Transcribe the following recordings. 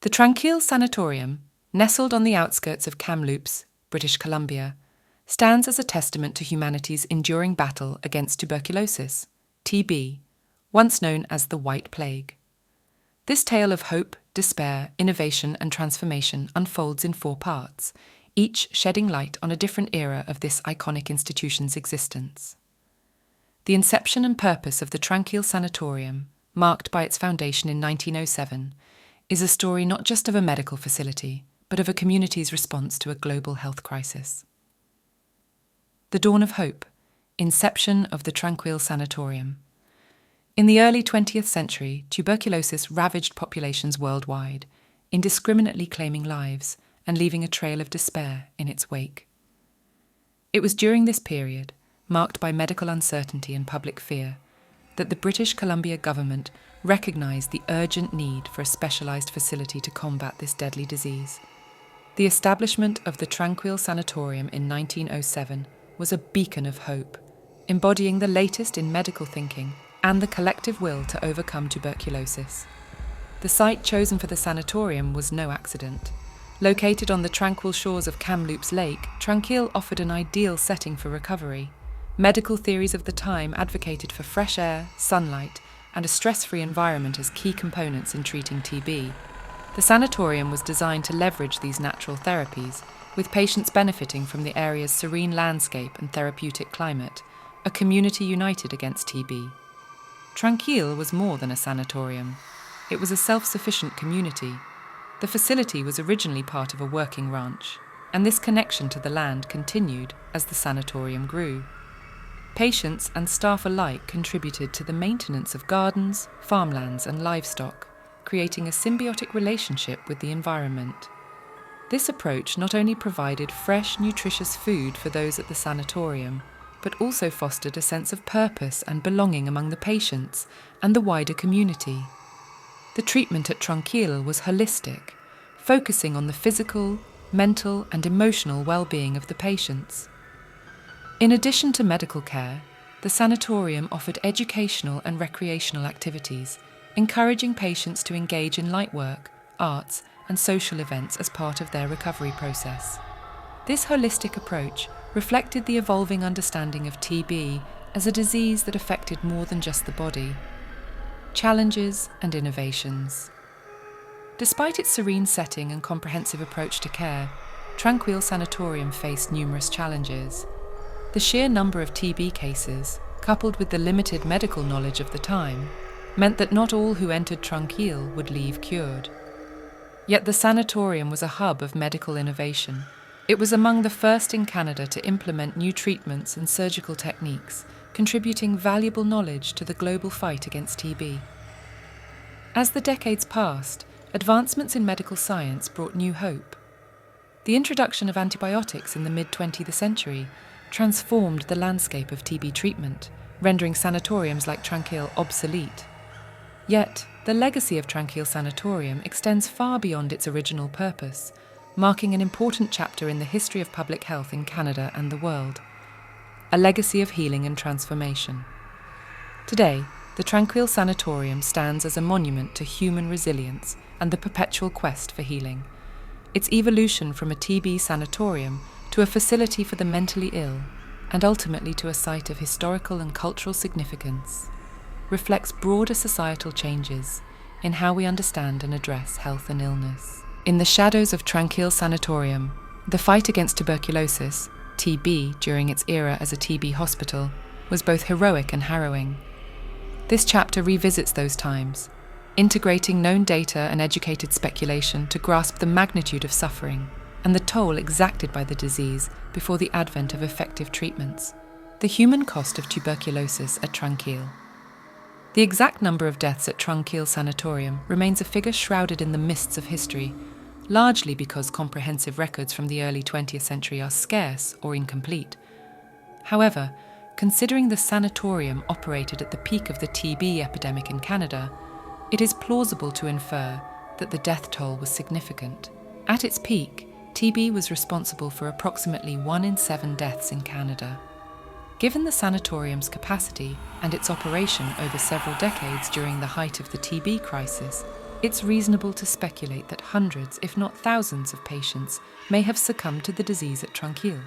The Tranquille Sanatorium, nestled on the outskirts of Kamloops, British Columbia, stands as a testament to humanity's enduring battle against tuberculosis, TB, once known as the White Plague. This tale of hope, despair, innovation, and transformation unfolds in 4 parts, each shedding light on a different era of this iconic institution's existence. The inception and purpose of the Tranquille Sanatorium, marked by its foundation in 1907, is a story not just of a medical facility, but of a community's response to a global health crisis. The dawn of hope, inception of the Tranquille Sanatorium. In the early 20th century, tuberculosis ravaged populations worldwide, indiscriminately claiming lives and leaving a trail of despair in its wake. It was during this period, marked by medical uncertainty and public fear, that the British Columbia government recognised the urgent need for a specialised facility to combat this deadly disease. The establishment of the Tranquille Sanatorium in 1907 was a beacon of hope, embodying the latest in medical thinking and the collective will to overcome tuberculosis. The site chosen for the sanatorium was no accident. Located on the tranquil shores of Kamloops Lake, Tranquille offered an ideal setting for recovery. Medical theories of the time advocated for fresh air, sunlight, and a stress-free environment as key components in treating TB. The sanatorium was designed to leverage these natural therapies, with patients benefiting from the area's serene landscape and therapeutic climate, a community united against TB. Tranquille was more than a sanatorium. It was a self-sufficient community. The facility was originally part of a working ranch, and this connection to the land continued as the sanatorium grew. Patients and staff alike contributed to the maintenance of gardens, farmlands, and livestock, creating a symbiotic relationship with the environment. This approach not only provided fresh, nutritious food for those at the sanatorium, but also fostered a sense of purpose and belonging among the patients and the wider community. The treatment at Tranquille was holistic, focusing on the physical, mental, and emotional well-being of the patients. In addition to medical care, the sanatorium offered educational and recreational activities, encouraging patients to engage in light work, arts, and social events as part of their recovery process. This holistic approach reflected the evolving understanding of TB as a disease that affected more than just the body. Challenges and innovations. Despite its serene setting and comprehensive approach to care, Tranquille Sanatorium faced numerous challenges. The sheer number of TB cases, coupled with the limited medical knowledge of the time, meant that not all who entered Tranquille would leave cured. Yet the sanatorium was a hub of medical innovation. It was among the first in Canada to implement new treatments and surgical techniques, contributing valuable knowledge to the global fight against TB. As the decades passed, advancements in medical science brought new hope. The introduction of antibiotics in the mid-20th century transformed the landscape of TB treatment, rendering sanatoriums like Tranquille obsolete. Yet, the legacy of Tranquille Sanatorium extends far beyond its original purpose, marking an important chapter in the history of public health in Canada and the world. A legacy of healing and transformation. Today, the Tranquille Sanatorium stands as a monument to human resilience and the perpetual quest for healing. Its evolution from a TB sanatorium to a facility for the mentally ill, and ultimately to a site of historical and cultural significance, reflects broader societal changes in how we understand and address health and illness. In the shadows of Tranquille Sanatorium, the fight against tuberculosis, TB during its era as a TB hospital, was both heroic and harrowing. This chapter revisits those times, integrating known data and educated speculation to grasp the magnitude of suffering and the toll exacted by the disease before the advent of effective treatments. The human cost of tuberculosis at Tranquille. The exact number of deaths at Tranquille Sanatorium remains a figure shrouded in the mists of history, largely because comprehensive records from the early 20th century are scarce or incomplete. However, considering the sanatorium operated at the peak of the TB epidemic in Canada, it is plausible to infer that the death toll was significant. At its peak, TB was responsible for approximately 1 in 7 deaths in Canada. Given the sanatorium's capacity and its operation over several decades during the height of the TB crisis, it's reasonable to speculate that hundreds, if not thousands, of patients may have succumbed to the disease at Tranquille.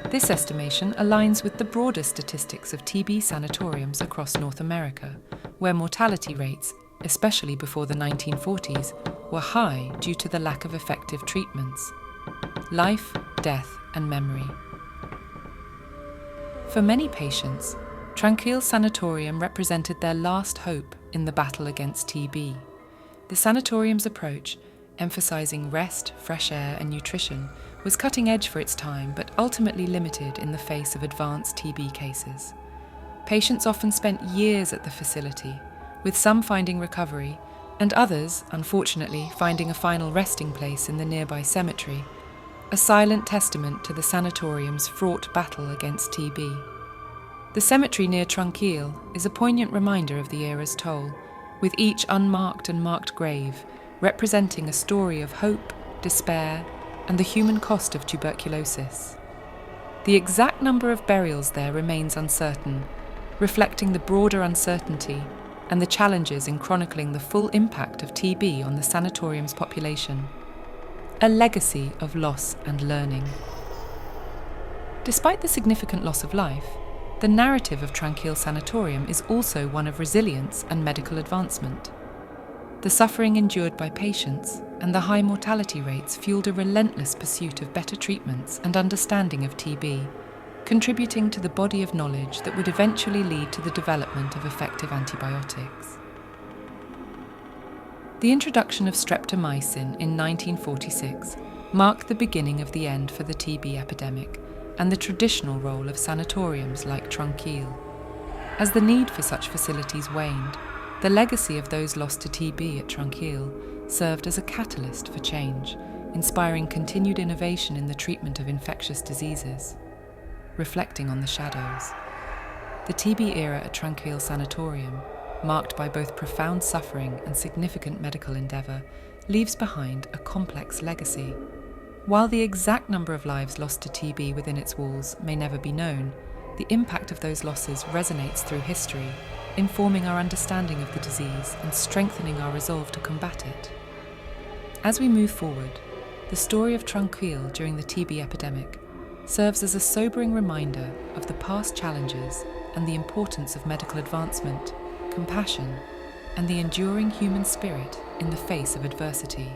This estimation aligns with the broader statistics of TB sanatoriums across North America, where mortality rates, especially before the 1940s, were high due to the lack of effective treatments. Life, death, and memory. For many patients, Tranquille Sanatorium represented their last hope in the battle against TB. The sanatorium's approach, emphasizing rest, fresh air, and nutrition, was cutting edge for its time but ultimately limited in the face of advanced TB cases. Patients often spent years at the facility, with some finding recovery and others, unfortunately, finding a final resting place in the nearby cemetery, a silent testament to the sanatorium's fraught battle against TB. The cemetery near Tranquille is a poignant reminder of the era's toll, with each unmarked and marked grave representing a story of hope, despair, and the human cost of tuberculosis. The exact number of burials there remains uncertain, reflecting the broader uncertainty and the challenges in chronicling the full impact of TB on the sanatorium's population. A legacy of loss and learning. Despite the significant loss of life, the narrative of Tranquille Sanatorium is also one of resilience and medical advancement. The suffering endured by patients and the high mortality rates fueled a relentless pursuit of better treatments and understanding of TB, contributing to the body of knowledge that would eventually lead to the development of effective antibiotics. The introduction of streptomycin in 1946 marked the beginning of the end for the TB epidemic and the traditional role of sanatoriums like Tranquille. As the need for such facilities waned, the legacy of those lost to TB at Tranquille served as a catalyst for change, inspiring continued innovation in the treatment of infectious diseases. Reflecting on the shadows, the TB era at Tranquille Sanatorium, marked by both profound suffering and significant medical endeavour, leaves behind a complex legacy. While the exact number of lives lost to TB within its walls may never be known, the impact of those losses resonates through history, informing our understanding of the disease and strengthening our resolve to combat it. As we move forward, the story of Tranquille during the TB epidemic serves as a sobering reminder of the past challenges and the importance of medical advancement, compassion, and the enduring human spirit in the face of adversity.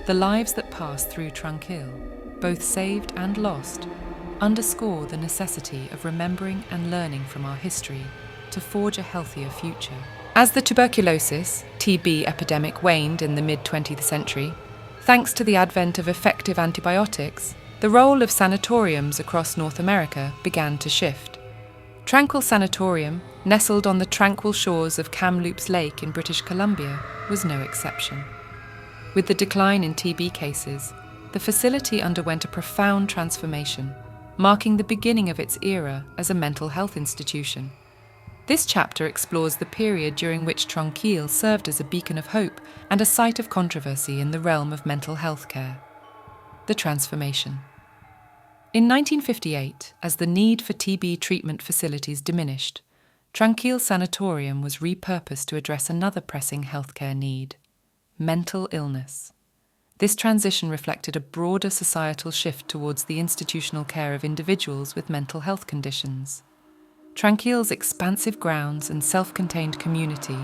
The lives that passed through Tranquille, both saved and lost, underscore the necessity of remembering and learning from our history to forge a healthier future. As the tuberculosis, TB epidemic waned in the mid-20th century, thanks to the advent of effective antibiotics, the role of sanatoriums across North America began to shift. Tranquille Sanatorium, nestled on the tranquil shores of Kamloops Lake in British Columbia, was no exception. With the decline in TB cases, the facility underwent a profound transformation, marking the beginning of its era as a mental health institution. This chapter explores the period during which Tranquille served as a beacon of hope and a site of controversy in the realm of mental health care. The transformation. In 1958, as the need for TB treatment facilities diminished, Tranquille Sanatorium was repurposed to address another pressing healthcare need: mental illness. This transition reflected a broader societal shift towards the institutional care of individuals with mental health conditions. Tranquille's expansive grounds and self-contained community,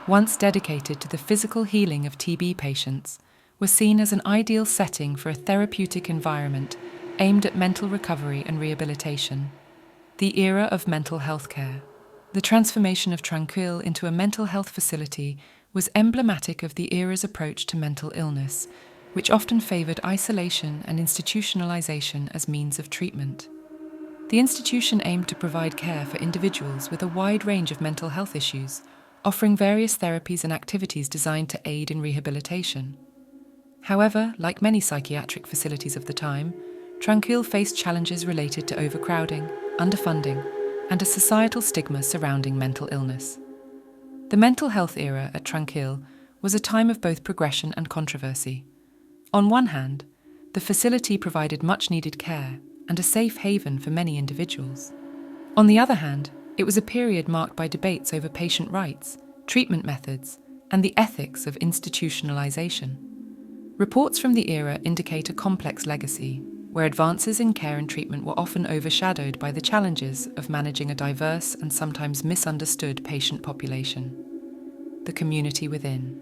once dedicated to the physical healing of TB patients, were seen as an ideal setting for a therapeutic environment aimed at mental recovery and rehabilitation. The era of mental health care. The transformation of Tranquille into a mental health facility was emblematic of the era's approach to mental illness, which often favoured isolation and institutionalization as means of treatment. The institution aimed to provide care for individuals with a wide range of mental health issues, offering various therapies and activities designed to aid in rehabilitation. However, like many psychiatric facilities of the time, Tranquille faced challenges related to overcrowding, underfunding, and a societal stigma surrounding mental illness. The mental health era at Tranquille was a time of both progression and controversy. On one hand, the facility provided much-needed care and a safe haven for many individuals. On the other hand, it was a period marked by debates over patient rights, treatment methods, and the ethics of institutionalization. Reports from the era indicate a complex legacy, where advances in care and treatment were often overshadowed by the challenges of managing a diverse and sometimes misunderstood patient population. The community within.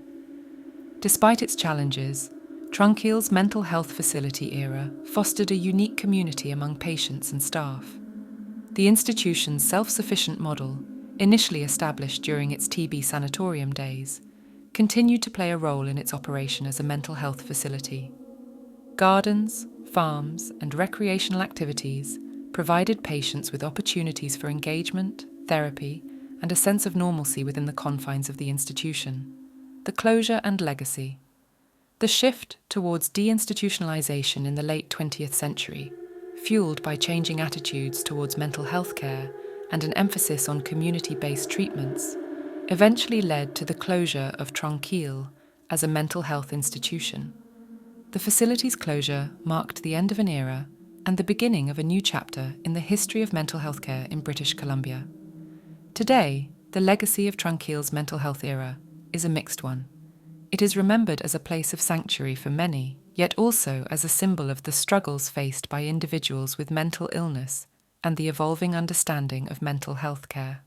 Despite its challenges, Tranquille's mental health facility era fostered a unique community among patients and staff. The institution's self-sufficient model, initially established during its TB sanatorium days, continued to play a role in its operation as a mental health facility. Gardens, farms, and recreational activities provided patients with opportunities for engagement, therapy, and a sense of normalcy within the confines of the institution. The closure and legacy. The shift towards deinstitutionalization in the late 20th century, fueled by changing attitudes towards mental health care and an emphasis on community-based treatments, eventually led to the closure of Tranquille as a mental health institution. The facility's closure marked the end of an era and the beginning of a new chapter in the history of mental health care in British Columbia. Today, the legacy of Tranquille's mental health era is a mixed one. It is remembered as a place of sanctuary for many, yet also as a symbol of the struggles faced by individuals with mental illness and the evolving understanding of mental health care.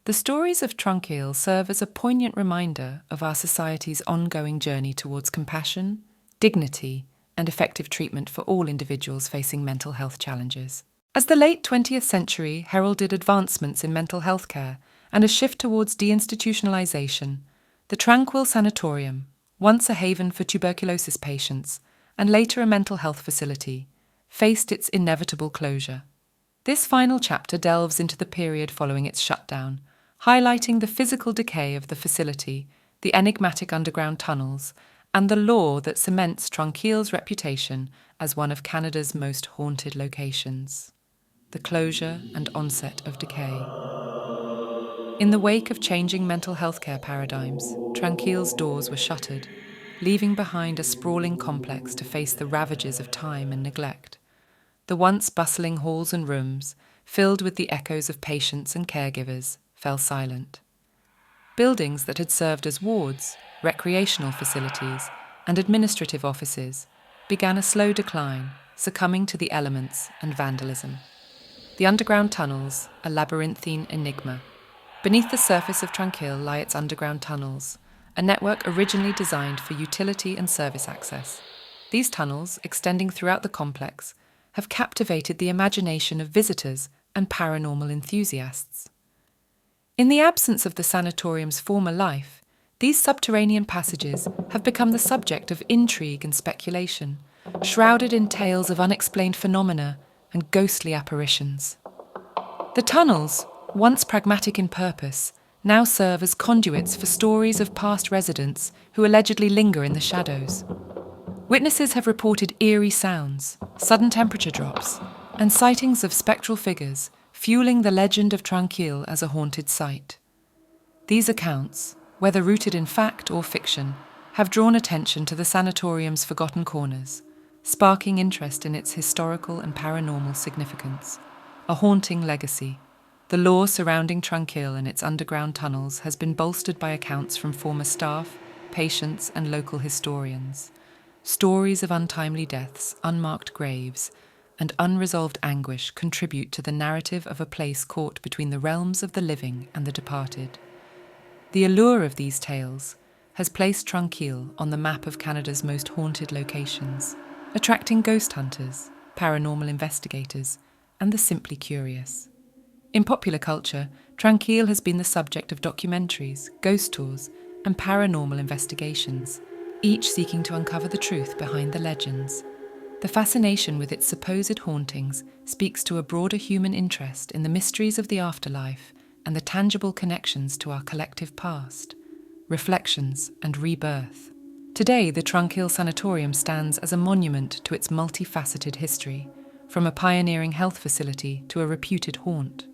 The stories of Tranquille serve as a poignant reminder of our society's ongoing journey towards compassion, dignity, and effective treatment for all individuals facing mental health challenges. As the late 20th century heralded advancements in mental health care and a shift towards deinstitutionalization, the Tranquille Sanatorium, once a haven for tuberculosis patients and later a mental health facility, faced its inevitable closure. This final chapter delves into the period following its shutdown, highlighting the physical decay of the facility, the enigmatic underground tunnels, and the lore that cements Tranquille's reputation as one of Canada's most haunted locations. The closure and onset of decay. In the wake of changing mental health care paradigms, Tranquille's doors were shuttered, leaving behind a sprawling complex to face the ravages of time and neglect. The once bustling halls and rooms, filled with the echoes of patients and caregivers, fell silent. Buildings that had served as wards, recreational facilities, and administrative offices began a slow decline, succumbing to the elements and vandalism. The underground tunnels, a labyrinthine enigma. Beneath the surface of Tranquille lie its underground tunnels, a network originally designed for utility and service access. These tunnels, extending throughout the complex, have captivated the imagination of visitors and paranormal enthusiasts. In the absence of the sanatorium's former life, these subterranean passages have become the subject of intrigue and speculation, shrouded in tales of unexplained phenomena and ghostly apparitions. The tunnels, once pragmatic in purpose, now serve as conduits for stories of past residents who allegedly linger in the shadows. Witnesses have reported eerie sounds, sudden temperature drops, and sightings of spectral figures, fueling the legend of Tranquille as a haunted site. These accounts, whether rooted in fact or fiction, have drawn attention to the sanatorium's forgotten corners, sparking interest in its historical and paranormal significance. A haunting legacy. The lore surrounding Tranquille and its underground tunnels has been bolstered by accounts from former staff, patients, and local historians. Stories of untimely deaths, unmarked graves, and unresolved anguish contribute to the narrative of a place caught between the realms of the living and the departed. The allure of these tales has placed Tranquille on the map of Canada's most haunted locations, attracting ghost hunters, paranormal investigators, and the simply curious. In popular culture, Tranquille has been the subject of documentaries, ghost tours, and paranormal investigations, each seeking to uncover the truth behind the legends. The fascination with its supposed hauntings speaks to a broader human interest in the mysteries of the afterlife and the tangible connections to our collective past, reflections, and rebirth. Today, the Tranquille Sanatorium stands as a monument to its multifaceted history, from a pioneering health facility to a reputed haunt.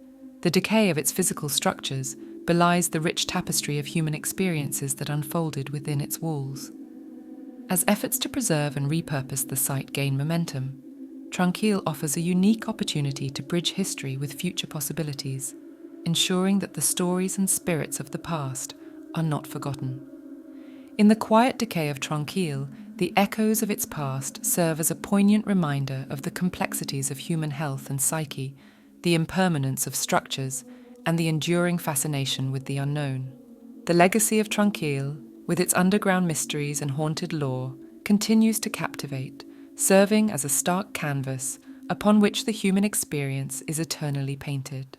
The decay of its physical structures belies the rich tapestry of human experiences that unfolded within its walls. As efforts to preserve and repurpose the site gain momentum, Tranquille offers a unique opportunity to bridge history with future possibilities, ensuring that the stories and spirits of the past are not forgotten. In the quiet decay of Tranquille, the echoes of its past serve as a poignant reminder of the complexities of human health and psyche, the impermanence of structures, and the enduring fascination with the unknown. The legacy of Tranquille, with its underground mysteries and haunted lore, continues to captivate, serving as a stark canvas upon which the human experience is eternally painted.